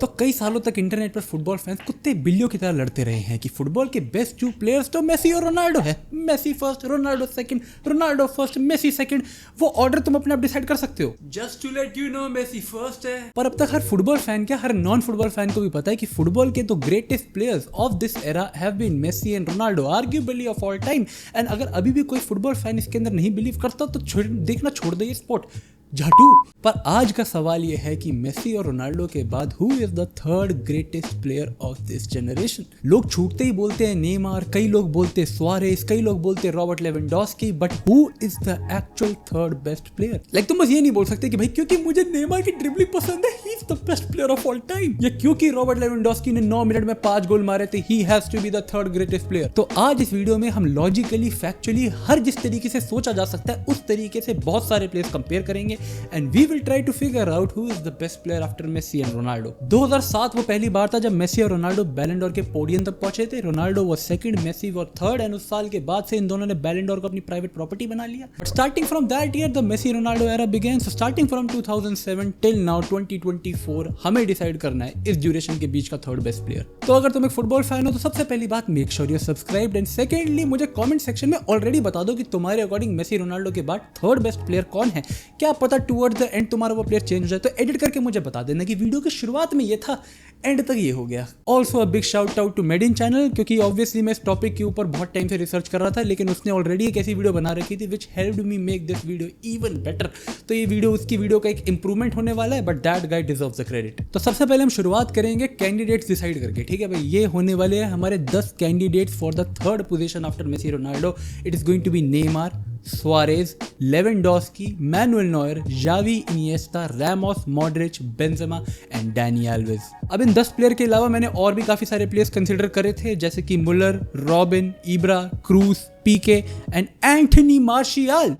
तो कई सालों तक इंटरनेट पर फुटबॉल फैंस कुत्ते बिल्लियों की तरह लड़ते रहे हैं कि फुटबॉल के बेस्ट 2 प्लेयर्स तो मेसी और रोनाल्डो है। Messi first, Ronaldo second, Ronaldo first, Messi second. वो ऑर्डर तुम अपने आप डिसाइड कर सकते हो। Just to let you know Messi first है। पर अब तक हर फुटबॉल फैन क्या हर नॉन फुटबॉल फैन को भी पता है कि फुटबॉल के 2 greatest players of this era have been Messi and Ronaldo, arguably of all time. And अगर अभी भी कोई फुटबॉल फैन इसके अंदर नहीं बिलीव करता तो देखना छोड़ दे ये स्पोर्ट झाटू। पर आज का सवाल यह है कि मेसी और रोनाल्डो के बाद who is the third greatest player of this generation. लोग छूटते ही बोलते हैं नेमार, कई लोग बोलते हैं सुआरेस, कई लोग बोलते हैं Robert Lewandowski, but who is the actual third best player. Like तुम बस ये नहीं बोल सकते कि भाई क्योंकि मुझे नेमार की ड्रिबलिंग पसंद है ही is the best player of all time, या क्योंकि रॉबर्ट लेवेंडोस्की ने 9 मिनट में 5 गोल मारे थे he has to be the third greatest player. तो आज इस वीडियो में हम लॉजिकली, फैक्चुअली, हर जिस तरीके से सोचा जा सकता है उस तरीके से बहुत सारे प्लेयर्स कंपेयर करेंगे and we try to figure out who is the best player after Messi and Ronaldo। 2007 वो पहली बार था जब मेसी और रोनाल्डो बैलन डोर के पोडियम तक पहुंचे थे। रोनाल्डो वो सेकंड, मेसी वो थर्ड, एंड उस साल के बाद से इन दोनों ने बैलन डोर को अपनी प्राइवेट प्रॉपर्टी बना लिया। But starting from that year the Messi Ronaldo era begin. So starting from 2007 till now 2024 हमें डिसाइड करना है इस ड्यूरेशन के बीच का थर्ड बेस्ट प्लेयर। तो अगर तुम एक फुटबॉल फैन हो तो सबसे पहली बात make sure you subscribed, and secondly मुझे कमेंट सेक्शन में ऑलरेडी बता दो कि तुम्हारे अकॉर्डिंग मेसी रोनाल्डो के बाद थर्ड बेस्ट प्लेयर कौन है। क्या पता टुवर्ड्स द एंड तुम्हारा वो प्लेयर चेंज हो जाए, तो एडिट करके मुझे बता देना कि वीडियो की शुरुआत में ये था, एंड तक ये हो गया। Also a big shout out to made in channel, क्योंकि ऑब्वियसली मैं इस टॉपिक के ऊपर बहुत टाइम से रिसर्च कर रहा था, लेकिन उसने ऑलरेडी एक ऐसी वीडियो बना रखी थी which helped me make this video even better. तो ये वीडियो उसकी वीडियो का एक इंप्रूवमेंट होने वाला है, but that guy deserves the credit. तो सबसे पहले हम शुरुआत करेंगे कैंडिडेट्स डिसाइड करके, ठीक है भाई। ये होने वाले हैं हमारे 10 candidates for the third position after Messi Ronaldo. It is going to be Neymar, Suarez, Lewandowski, Manuel Neuer, Xavi, Iniesta, Ramos, Modric, Benzema and Dani Alves. अब इन 10 प्लेयर के अलावा मैंने और भी काफी सारे प्लेयर्स कंसीडर करे थे, जैसे कि Muller, Robin, Ibra, Kroos, Pique and Anthony Martial.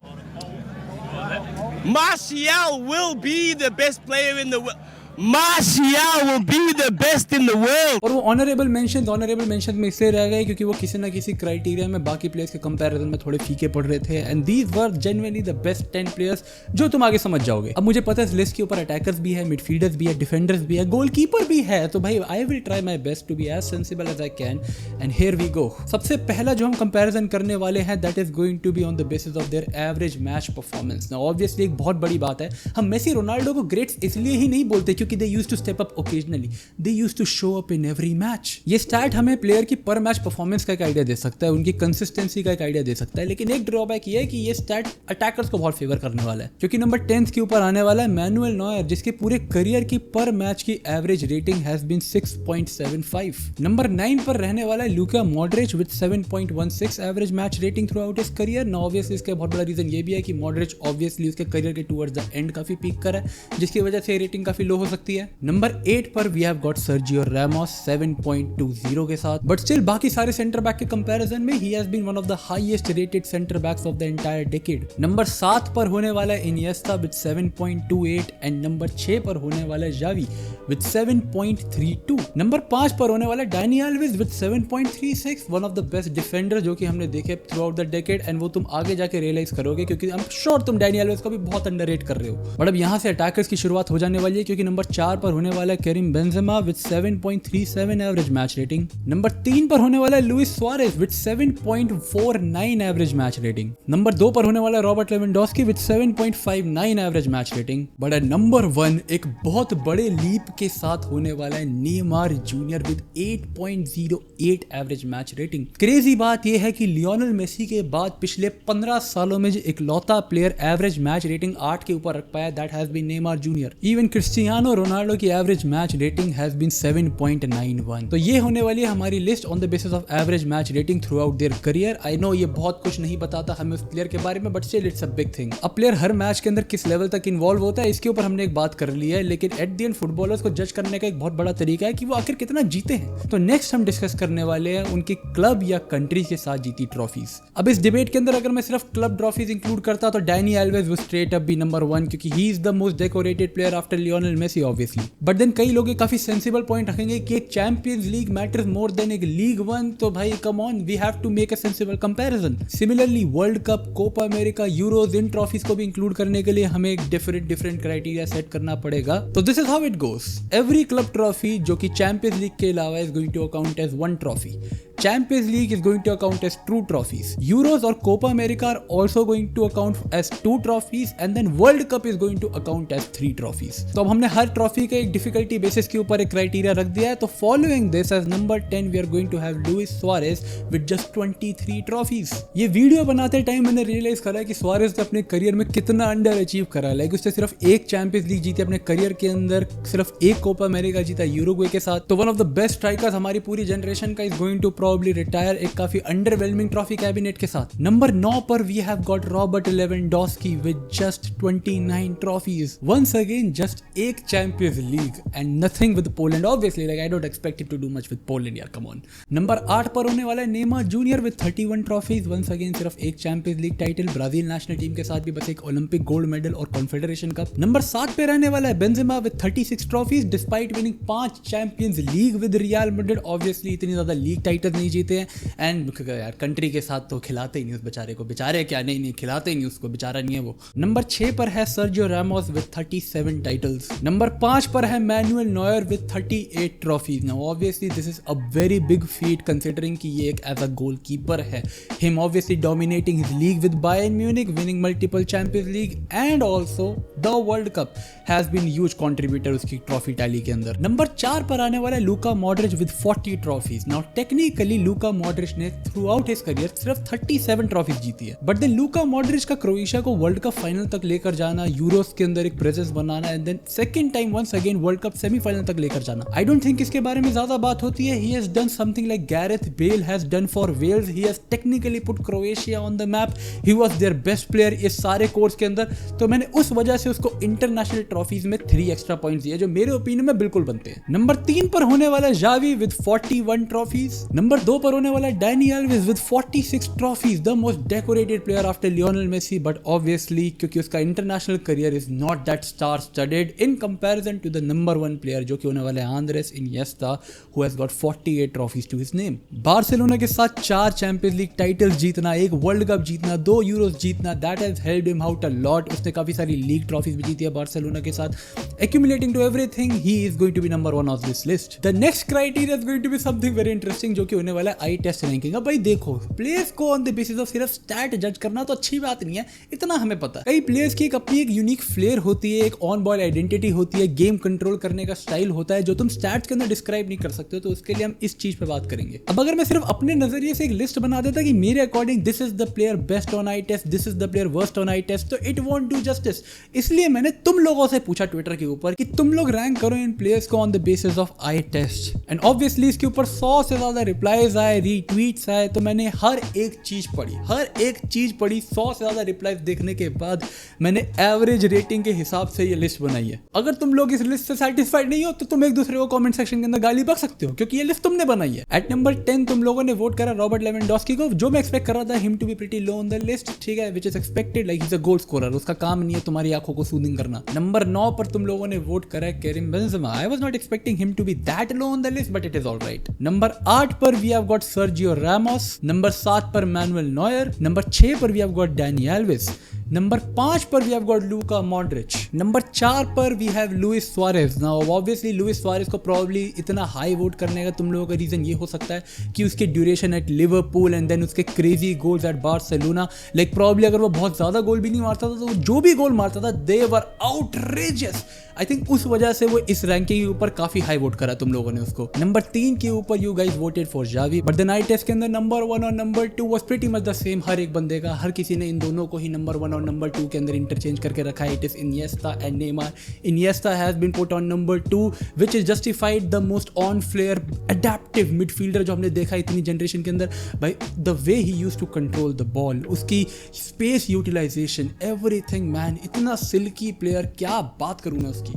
Martial will be the best player in the world. Martial will be the best in the world। और वो ऑनरेबल मेंशन में इसलिए रह गए क्योंकि वो किसी ना किसी क्राइटेरिया में बाकी प्लेयर्स के कंपैरिजन में थोड़े फीके पड़ रहे थे, and these were genuinely the best 10 players जो तुम आगे समझ जाओगे। अब मुझे पता है इस लिस्ट के ऊपर अटैकर्स भी है, मिडफील्डर्स भी है, डिफेंडर्स भी है, गोलकीपर भी है, तो भाई I will try my best to be as sensible as I can, and here we go. सबसे पहला जो हम कंपैरिजन करने वाले हैं that is going to be on the basis of their average match performance. Now obviously एक बहुत बड़ी बात है, हम मेसी रोनाल्डो को ग्रेट्स इसलिए ही नहीं बोलते क्योंकि they used to step up occasionally, they used to show up in every match. ये स्टैट हमें प्लेयर की पर मैच परफॉर्मेंस का एक आइडिया दे सकता है, उनकी कंसिस्टेंसी का एक आइडिया दे सकता है, लेकिन एक ड्रॉबैक ये है कि ये स्टैट अटैकर्स को बहुत फेवर करने वाला है, क्योंकि नंबर 10 के ऊपर आने वाला है मैनुएल नॉयर, जिसके पूरे करियर की पर मैच की average rating has been 6.75। Number 9 पर रहने वाला है Luka Modric with 7.16 average match rating throughout his career. Now obviously इसका बहुत बड़ा रीजन ये भी है कि मॉड्रिच ऑब्वियसली उसके करियर के टुवर्ड्स द एंड काफी पीक कर है, जिसकी वजह से रेटिंग काफी लो हो सकती है। नंबर 8 पर we have got Sergio Ramos 7.20 के साथ, बट स्टिल बाकी सारे सेंटर बैक के कंपैरिजन में ही has been one of the highest rated centre backs of the entire decade. Number 7 पर होने वाला है इनिएस्टा विद 7.28, एंड नंबर 6 पर होने वाला है जावी विद 7.32। नंबर 5 पर होने वाला है Danny Alves with 7.36, one of the best defender जो कि हमने देखे through out the decade, and वो तुम आगे जाके रियलाइज करोगे क्योंकि आई एम श्योर तुम डैनी एल्वेज को भी बहुत अंडररेट कर रहे हो। बट अब यहाँ से अटैकर्स की शुरुआत हो जाने वाली है, क्योंकि नंबर 4 पर होने वाला है Karim Benzema with 7.37 average match rating. Number 3 पर होने वाला है Luis Suarez with 7.49 average match rating. Number 2 पर होने वाला है Robert Lewandowski with 7.59 average match rating. But at number 1 एक बहुत बड़े लीप के साथ होने वाला है Neymar junior with 8.08 average match rating. Crazy बात यह है कि लियोनेल मेसी के बाद पिछले 15 सालों में जो इकलौता प्लेयर एवरेज मैच रेटिंग 8 के ऊपर रख पाया that has been Neymar junior. Even Cristiano Ronaldo की average match rating has been 7.91। तो ये होने वाली है हमारी list on the basis of average match rating throughout their career. I know ये बहुत कुछ नहीं बताता हमें उस प्लेयर के बारे में, but still it's a big thing. अब प्लेयर हर मैच के अंदर किस लेवल तक इन्वॉल्व होता है इसके ऊपर हमने एक बात कर ली है, लेकिन एट द एंड फुटबॉलर्स को जज करने का एक बहुत बड़ा तरीका है कि वो आखिर कितना जीते हैं। तो नेक्स्ट हम डिस्कस करने वाले हैं उनके क्लब या कंट्री के साथ जीती ट्रॉफीज। अब इस डिबेट के अंदर अगर मैं सिर्फ क्लब ट्रॉफीज इंक्लूड करता तो डैनी एल्वेज वो स्ट्रेट अप भी नंबर 1, क्योंकि he is the most decorated player after Lionel Messi Messi obviously, but then कई लोग काफी सेंसिबल पॉइंट रखेंगे कि एक Champions League matters more than एक लीग वन, तो भाई come on, we have to make a sensible comparison. Similarly World Cup, Copa America, Euros, इन ट्रॉफीज को भी इंक्लूड करने के लिए हमें एक डिफरेंट क्राइटेरिया सेट करना पड़ेगा। तो this is how it goes. Every club trophy जो कि चैंपियंस लीग के अलावा is going to account as one trophy. Champions League is going to account as 2 trophies. Euros और Copa America are also going to account as 2 trophies, and then World Cup is going to account as 3 trophies. तो अब हमने हर trophy के एक difficulty basis के ऊपर एक criteria रख दिया है। तो following this as number 10 we are going to have Luis Suarez with just 23 trophies. ये वीडियो बनाते टाइम मैंने रियलाइज करा कि सुआरेज ने अपने करियर में कितना अंडर अचीव करा। लाइक उसने सिर्फ एक चैंपियंस लीग जीती अपने करियर के अंदर, सिर्फ एक कोपा अमेरिका जीता यूरुग्वे के साथ। तो one of the best strikers हमारी पूरी जनरेशन का is going to probably retire एक काफी अंडरवेलमिंग ट्रॉफी कैबिनेट के साथ। नंबर 9 पर we have got Robert Lewandowski with just 29 trophies. Once again just एक Champions League and nothing with Poland. Obviously like I don't expect it to do much with Poland यार, come on. Number 8 पर होने वाला है Neymar junior with 31 trophies. Once again सिर्फ एक Champions League title, Brazil national team के साथ भी बस एक ओलंपिक गोल्ड मेडल और कॉन्फेडरेशन कप। नंबर 7 पे रहने वाला है Benzema with 36 trophies despite winning 5 champions league with real Madrid. Obviously इतनी ज्यादा लीग टाइटल नहीं जीते हैं, एंड यार कंट्री के साथ तो खिलाते ही नहीं उस बेचारे को। बेचारे क्या, नहीं खिलाते ही नहीं उसको, बेचारा नहीं है वो। नंबर 6 पर है Sergio Ramos with 37 titles. Number 5 पर है Manuel Neuer with 38 trophies. Now obviously this is a very big feat considering कि ये एक एज अ गोलकीपर है। Him obviously dominating his league with Bayern Munich, winning multiple Champions League and also the World Cup has been huge contributor उसकी trophy tally के अंदर। Number 4 पर आने वाला है Luka Modric with 40 trophies. Now technically Luka Modric ने throughout his career सिर्फ 37 trophies जीती है, बट देन लूका मॉड्रिच का क्रोएशिया को वर्ल्ड कप फाइनल तक लेकर जाना, यूरोस के अंदर एक प्रेजेंस बनाना, and then second time once again World Cup semifinal तक लेकर जाना। आई डोंट थिंक इसके बारे में ज्यादा बात होती है। He has done something like Gareth Bale has done for Wales. He has technically put Croatia on the map. He was their best player इस सारे कोर्स के अंदर। तो मैंने उस वजह से उसको इंटरनेशनल ट्रॉफीज में 3 एक्स्ट्रा पॉइंट्स दिए जो मेरे ओपिनियन में बिल्कुल बनते हैं। नंबर 3 पर होने वाला है जावी विद 41 ट्रॉफीज। नंबर 2 पर होने वाला है Danny Alves with 46 trophies, the most decorated player after Lionel Messi, but obviously क्योंकि उसका international career is not that star studded in comparison to the number 1 player जो कि होने वाला है Andres Iniesta who has got 48 trophies to his name. Barcelona के साथ 4 champions league titles जीतना, एक वर्ल्ड कप जीतना, 2 यूरोस जीतना, that has helped him out a lot. उसने काफी सारी लीग ट्रॉफीज भी जीती है बार्सिलोना के साथ। Accumulating to everything, he is going to be number 1 of this list. The next criteria is going to be something very interesting जो कि होने वाला है आई टेस्ट रैंकिंग। अब भाई देखो, प्लेयर्स को ऑन द बेसिस ऑफ सिर्फ स्टैट जज करना तो अच्छी बात नहीं है, इतना हमें पता है। कई प्लेयर्स की एक अपनी एक यूनिक फ्लेयर होती है, एक ऑन बॉल आइडेंटिटी होती है, गेम कंट्रोल करने का स्टाइल होता है जो तुम स्टैट्स के अंदर डिस्क्राइब नहीं कर सकते हो। तो उसके लिए हम इस चीज पे बात करेंगे। अब अगर मैं सिर्फ अपने नजरिए से एक लिस्ट बना देता कि मेरे according this is the player best on eye test, this is the player worst on eye test, तो इट वोंट डू जस्टिस। इसलिए मैंने तुम लोगों से पूछा ट्विटर के ऊपर कि तुम लोग रैंक करो इन प्लेयर्स को on the basis of eye test, and obviously इसके ऊपर 100 से ज्यादा रिप्लाईज आए, रीट्वीट्स आए। तो मैंने हर एक चीज पढ़ी, 100 से ज्यादा रिप्लाई देखने के बाद मैंने एवरेज रेटिंग के हिसाब से ये लिस्ट बनाई है। अगर तुम लोग इस लिस्ट से सेटिस्फाइड नहीं हो तो तुम एक दूसरे को कमेंट सेक्शन के अंदर गाली बक सकते हो, क्योंकि ये लिस्ट तुमने बनाई है। एट नंबर 10 तुम लोगों ने वोट करा रॉबर्ट लेवेंडोस्की को, जो मैं एक्सपेक्ट कर रहा था him to be pretty low on the list, ठीक है, which is expected, like he is a goal scorer, उसका काम नहीं है तुम्हारी आंखों को सूदिंग करना। नंबर 9 पर तुम लोगों ने वोट करा Karim Benzema. I was not expecting him to be that low on the list, but it is alright. Number 8 पर we have got Sergio Ramos. Number 7 पर मैनुअल नॉयर। नंबर 6 पर we have got Dani Alves. Number 5 पर we have got Luka Modric. Number 4 पर we have Luis Suarez. Now obviously Luis Suarez को probably इतना high vote करने का तुम लोगों का रीजन ये हो सकता है कि उसके duration at Liverpool and then उसके crazy goals at Barcelona. Like probably अगर वो बहुत ज्यादा गोल भी नहीं मारता था तो जो भी गोल मारता था दे वर आउटरेजियस। आई थिंक उस वजह से वो इस रैंकिंग के ऊपर काफी हाई वोट करा तुम लोगों ने उसको। नंबर 3 के ऊपर you guys voted for Xavi, but the night test के अंदर नंबर 1 और number 2 was pretty much the same. हर एक बंदे का, हर किसी ने इन दोनों को ही नंबर 1 और नंबर 2 के अंदर इंटरचेंज करके रखा है। It is Iniesta and Neymar. Iniesta has been put on number 2 which is justified, the most on flair adaptive midfielder जो हमने देखा इतनी जनरेशन के अंदर। भाई the way he used to control the ball, उसकी स्पेस यूटिलाइजेशन, एवरीथिंग मैन, इतना silky player, क्या बात करूं मैं उसकी।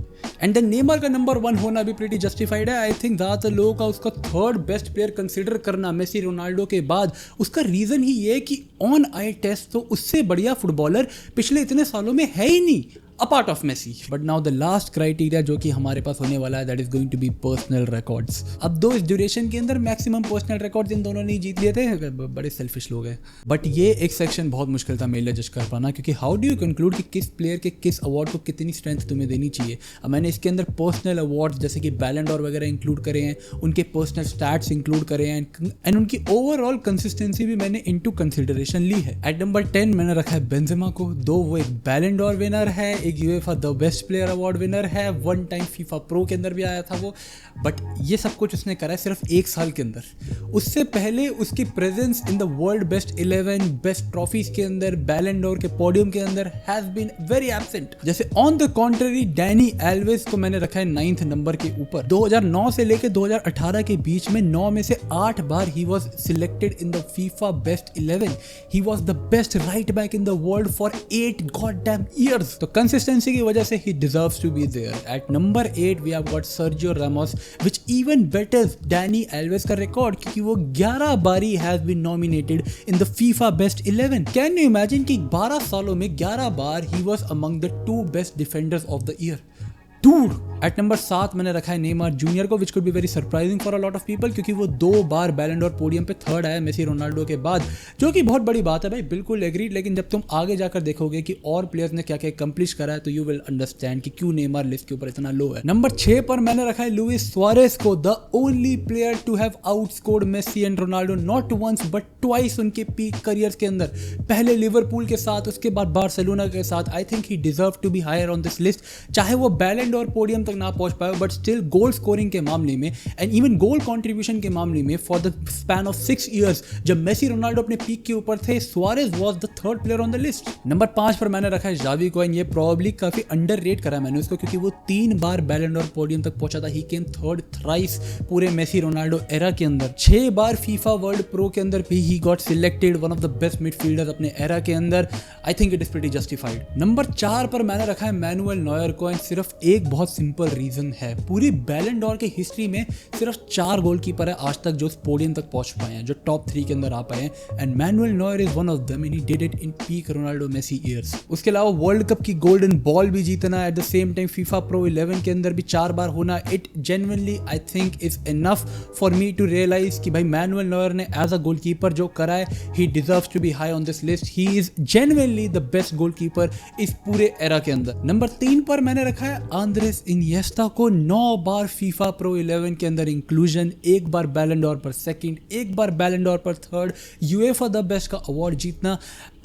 एंड देन नेमार का नंबर 1 होना भी प्रीटी जस्टिफाइड है। आई थिंक ज़्यादातर लोगों का उसका थर्ड बेस्ट प्लेयर कंसिडर करना मेसी रोनाल्डो के बाद, उसका रीज़न ही ये है कि ऑन आई टेस्ट तो उससे बढ़िया फुटबॉलर पिछले इतने सालों में है ही नहीं। Apart of Messi. But now the last criteria जो कि हमारे पास होने वाला है, that is going to be personal records. अब दो इस ड्यूरेशन के अंदर मैक्सिमम पर्सनल रिकॉर्ड्स इन दोनों ने जीत लिए थे, बड़े सेल्फिश लोग हैं। बट ये एक सेक्शन बहुत मुश्किल था मेरे लिए जज कर पाना, क्योंकि हाउ डू यू कंक्लूड कि किस प्लेयर के किस अवार्ड को कितनी स्ट्रेंथ तुम्हें देनी चाहिए। अब मैंने इसके अंदर पर्सनल अवार्ड्स जैसे कि बैलन डॉर वगैरह इंक्लूड करे हैं, उनके पर्सनल स्टैट्स इंक्लूड करे हैं, एंड उनकी ओवरऑल कंसिस्टेंसी भी मैंने इनटू कंसिडरेशन ली है। एट नंबर 10 मैंने रखा है बेंजेमा को, दो वो एक बैलन डॉर विनर है, एक UEFA the best player award winner है, वन टाइम फीफा प्रो के अंदर भी आया था वो। बट ये सब कुछ उसने करा है सिर्फ एक साल के अंदर। उससे पहले उसकी presence in the world best 11 best trophies के अंदर, बैलन डोर के पोडियम के अंदर हैज बीन वेरी एब्सेंट। जैसे on the contrary Danny Alves को मैंने रखा है 9th नंबर के ऊपर। 2009 से लेकर 2018 के बीच में 9 में से 8 बार ही was selected in the FIFA best 11। He was the best right back in the world for 8 goddamn years. तो कंसिस्टेंसी की वजह से he deserves to be there. At number 8 we have got Sergio Ramos, which even betters Dani Alves का record, क्योंकि वो 11 बारी has been nominated in the FIFA Best 11. Can you imagine कि 12 सालों में 11 बार he was among the 2 best defenders of the year. Dude! At number 7 मैंने रखा है नेमार जूनियर को, which could be very surprising for a lot of people, क्योंकि वो 2 बार बैलन डोर पोडियम पे थर्ड आया मेसी रोनाल्डो के बाद, जो कि बहुत बड़ी बात है भाई, बिल्कुल एग्रीड। लेकिन जब तुम आगे जाकर देखोगे कि और प्लेयर्स ने क्या क्या कंप्लीट करा है, तो यू विल अंडरस्टैंड कि क्यों नेमार लिस्ट के ऊपर इतना लो है। नंबर 6 पर मैंने रखा है लुइस सुआरेस को, the only player to have outscored Messi and Ronaldo not once but twice उनके पीक करियर्स के अंदर। पहले लिवरपूल के साथ, उसके बाद बार्सिलोना के साथ। I think he deserve to be higher on this list. चाहे वो बैलन डोर पोडियम तक ना पहुंच पाए, बट स्टिल गोल स्कोरिंग के मामले में एंड इवन गोल कंट्रीब्यूशन के मामले में for the span of 6 years, जब मेसी रोनाल्डो अपने पीक के ऊपर थे, Suarez was the third player on the list. Number 5 पर मैंने रखा है जावी को, एंड ये प्रोबेबली काफी अंडररेट करा है मैंने उसको, क्योंकि वो 3 बार बैलन डोर पोडियम तक पहुंचा था। ही केम थर्ड थ्राइस पूरे मेसी रोनाल्डो एरा के अंदर। 6 बार फीफा वर्ल्ड प्रो के अंदर भी he got selected one of the best midfielders अपने एरा के अंदर। आई think it is pretty justified. Number 4 पर मैंने रखा है मैनुअल नॉयर को, एंड सिर्फ एक बहुत सिंपल रीजन है। पूरी बैलन डोर के हिस्ट्री में सिर्फ 4 गोलकीपर है आज तक जो इस पोडियम तक पहुंच पाए हैं, जो टॉप 3 के अंदर आ पाए हैं, and Manuel Neuer is one of them, and he did it in peak Ronaldo Messi years. उसके अलावा वर्ल्ड कप की गोल्डन बॉल भी जीतना, at the same time FIFA pro 11 के अंदर भी 4 बार होना, it genuinely I think is enough for me to realise कि भाई मैनुअल नॉयर ने एज अ गोलकीपर जो करा है, he deserves to be high on this list. He is genuinely the best goalkeeper इस पूरे एरा के अंदर। नंबर 3 पर मैंने रखा है आंद्रेस इनिएस्टा को, 9 बार फीफा प्रो 11 के अंदर इंक्लूजन, 1 बार बैलन डोर पर सेकंड, 1 बार बैलन डोर पर थर्ड, यूएफा द बेस्ट का अवार्ड जीतना।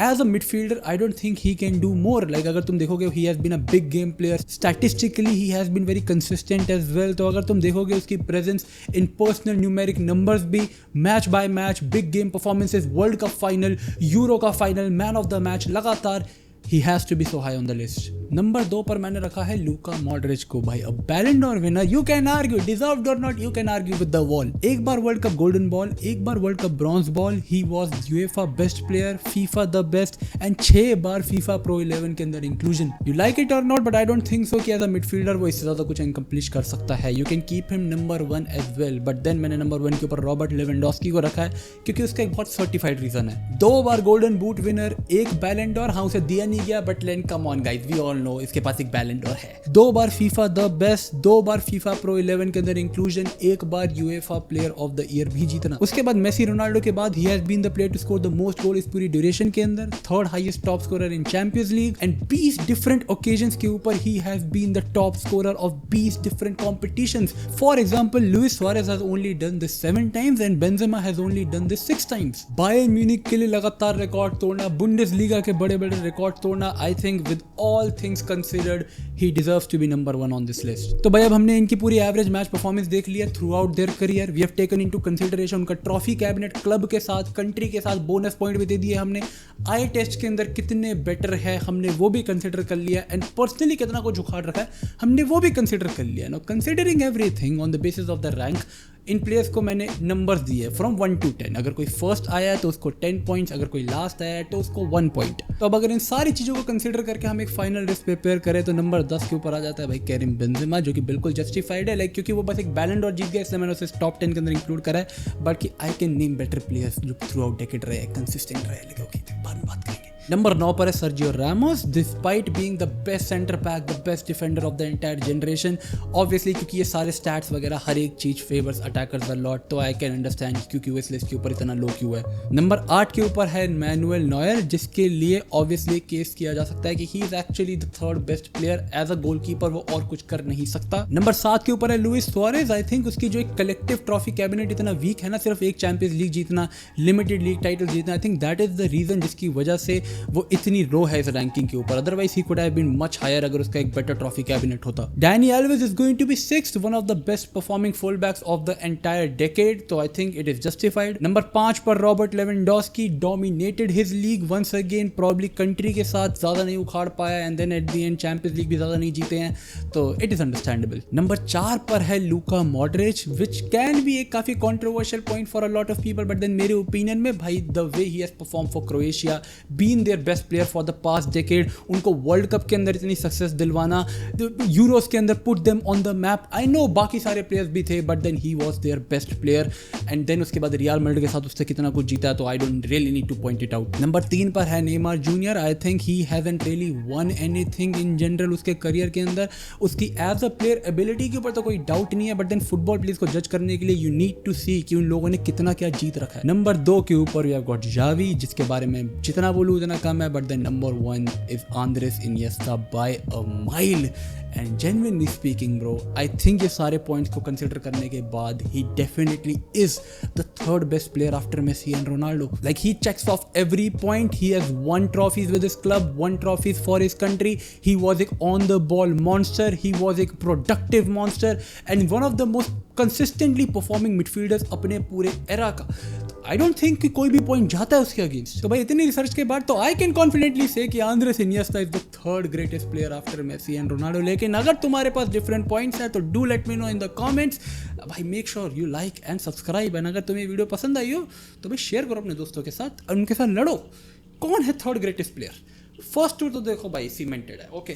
As a midfielder I don't think he can do more. Like अगर तुम देखोगे he has been a big game player, statistically he has been very consistent as well. तो अगर तुम देखोगे उसकी presence in personal numeric numbers भी, match by match, big game performances, World Cup final, Euro का final, man of the match, लगातार he has to be so high on the list. Number 2 पर मैंने रखा है लूका मॉड्रिच को। भाई अब Ballon d'Or winner, you can argue, deserved और not, you can argue with the wall. 1 बार वर्ल्ड कप गोल्डन बॉल, 1 बार World Cup bronze ball, he was UEFA best player, FIFA the best, and 6 बार FIFA pro 11 के अंदर inclusion. You like it और not, but I don't think so कि as a midfielder वो इससे ज्यादा कुछ अकम्प्लिश कर सकता है। You can keep him number 1 as well, but then मैंने नंबर 1 के ऊपर रॉबर्ट लेवेंडोस्की को रखा है, क्योंकि उसका एक बहुत सर्टिफाइड रीजन है। 2 बार गोल्डन बूट विनर, 1 बैलन डोर, हाँ उसे दिया नहीं गया, बट लेन come on guys, we all know इसके पास एक बैलन डोर है। 2 बार फीफा द बेस्ट, 2 बार फीफा प्रो 11 के अंदर इंक्लूजन, 1 बार UEFA player of the year भी जीतना। उसके बाद मेसी रोनाल्डो के बाद he has been the player to score the most goal इस पूरी ड्यूरेशन के अंदर, third highest top scorer in Champions League, and 20 different occasions के ऊपर he has been the top scorer of 20 different competitions. For example Luis Suarez has only done this 7 times and Benzema has only done this 6 times. Bayern Munich के लिए लगातार record तोड़ना, Bundesliga के बड़े बड़े record तोड़ना, I think with all things considered he deserves to be number 1 on this list. तो भाई अब हमने इनकी पूरी एवरेज मैच परफॉर्मेंस देख लिया throughout their career. We have taken into consideration उनका ट्रॉफी कैबिनेट, क्लब के साथ, कंट्री के साथ, बोनस पॉइंट भी दे दिए हमने। आई टेस्ट के अंदर कितने बेटर है हमने वो भी कंसिडर कर लिया, एंड पर्सनली कितना को जुखाड़ रखा है हमने वो भी कंसिडर कर लिया। Now considering everything on the basis of the rank, in players को मैंने नंबर्स दिए फ्रॉम 1 to 10। अगर कोई फर्स्ट आया है तो उसको 10 पॉइंट्स, अगर कोई लास्ट आया है तो उसको 1 पॉइंट। तो अब अगर इन सारी चीज़ों को कंसीडर करके हम एक फाइनल लिस्ट प्रिपेयर करें तो नंबर 10 के ऊपर आ जाता है भाई कैरिम बेंजेमा, जो कि बिल्कुल जस्टिफाइड है। लाइक क्योंकि वो बस एक बैलन डोर जीत गया इसलिए मैंने उसे टॉप 10 के अंदर इंक्लूड करा है। बाकी I can name better players जो थ्रू आउट डेकेड रहे, कंसिस्टेंट रहे। लेकिन ओके बाद में बात करेंगे। नंबर 9 पर है Sergio Ramos, despite being the best centre back, the best defender of the entire generation, obviously क्योंकि ये सारे स्टैट्स वगैरह हर एक चीज फेवर्स अटैकर्स अ लॉट, तो आई कैन अंडरस्टैंड क्योंकि वो इस लिस्ट के ऊपर इतना लो क्यों है। नंबर 8 के ऊपर है मैनुएल नॉयर, जिसके लिए ऑब्वियसली केस किया जा सकता है कि he is actually the third best player, as a goalkeeper वो और कुछ कर नहीं सकता। नंबर 7 के ऊपर है लुइस सुआरेज, आई थिंक उसकी जो एक कलेक्टिव ट्रॉफी कैबिनेट इतना वीक है ना, सिर्फ एक चैंपियंस लीग जीतना, लिमिटेड लीग टाइटल जीतना, I think that is the reason जिसकी वजह से वो इतनी लो है इस रैंकिंग के ऊपर, otherwise he could have been much higher अगर उसका एक बेटर ट्रॉफी कैबिनेट होता। Dani Alves is going to be 6th, one of the best performing full backs of the entire decade, तो I think it is justified. Number 5 पर Robert Lewandowski dominated his league once again, probably country के साथ ज्यादा नहीं उखाड़ पाया and then at the end Champions League भी ज्यादा नहीं जीते हैं, तो इट इज अंडरस्टैंडेबल। नंबर 4 पर है Luka Modric, which can be एक काफी controversial point for a lot of people, but then मेरे ओपिनियन में भाई the way he has perform for Croatia, been their best player for the past decade, उनको World Cup के अंदर इतनी success दिलवाना, यूरोस के अंदर put them on the map, I know बाकी सारे प्लेयर्स भी थे but then he was their best player, and then उसके बाद रियल मैड्रिड के साथ उससे कितना कुछ जीता, तो I don't really need two point it out. Number 3 पर है Neymar junior, I think he hasn't really one anything in general उसके करियर के अंदर, उसकी एज अ प्लेयर एबिलिटी के ऊपर तो कोई डाउट नहीं है, बट देन फुटबॉल प्लेयर्स को जज करने के लिए यू नीड टू सी कि उन लोगों ने कितना क्या जीत रखा है। नंबर 2 के ऊपर वी हैव गॉट जावी, जिसके बारे में जितना बोलूं उतना कम है, but then number 1 is Andres Iniesta by a mile, and genuinely speaking bro, I think ये सारे पॉइंट्स को कंसिडर करने के बाद he definitely is the third best player after Messi and Ronaldo. Like he checks off every point, he has won trophies with his club, won trophies for his country, he was a on the ball monster, he was a productive monster and one of the most consistently performing midfielders अपने पूरे era का। आई don't think कि कोई भी point जाता है उसके against, तो भाई इतनी रिसर्च के बाद तो आई कैन कॉन्फिडेंटली से कि Andres Iniesta is the third greatest player after Messi and Ronaldo. लेकिन अगर तुम्हारे पास डिफरेंट पॉइंट्स है तो do let me know in the comments. भाई make sure you like and subscribe, and अगर तुम्हें वीडियो पसंद आई हो तो भाई शेयर करो अपने दोस्तों के साथ और उनके साथ लड़ो कौन है third greatest player. First two तो देखो भाई सीमेंटेड है, ओके।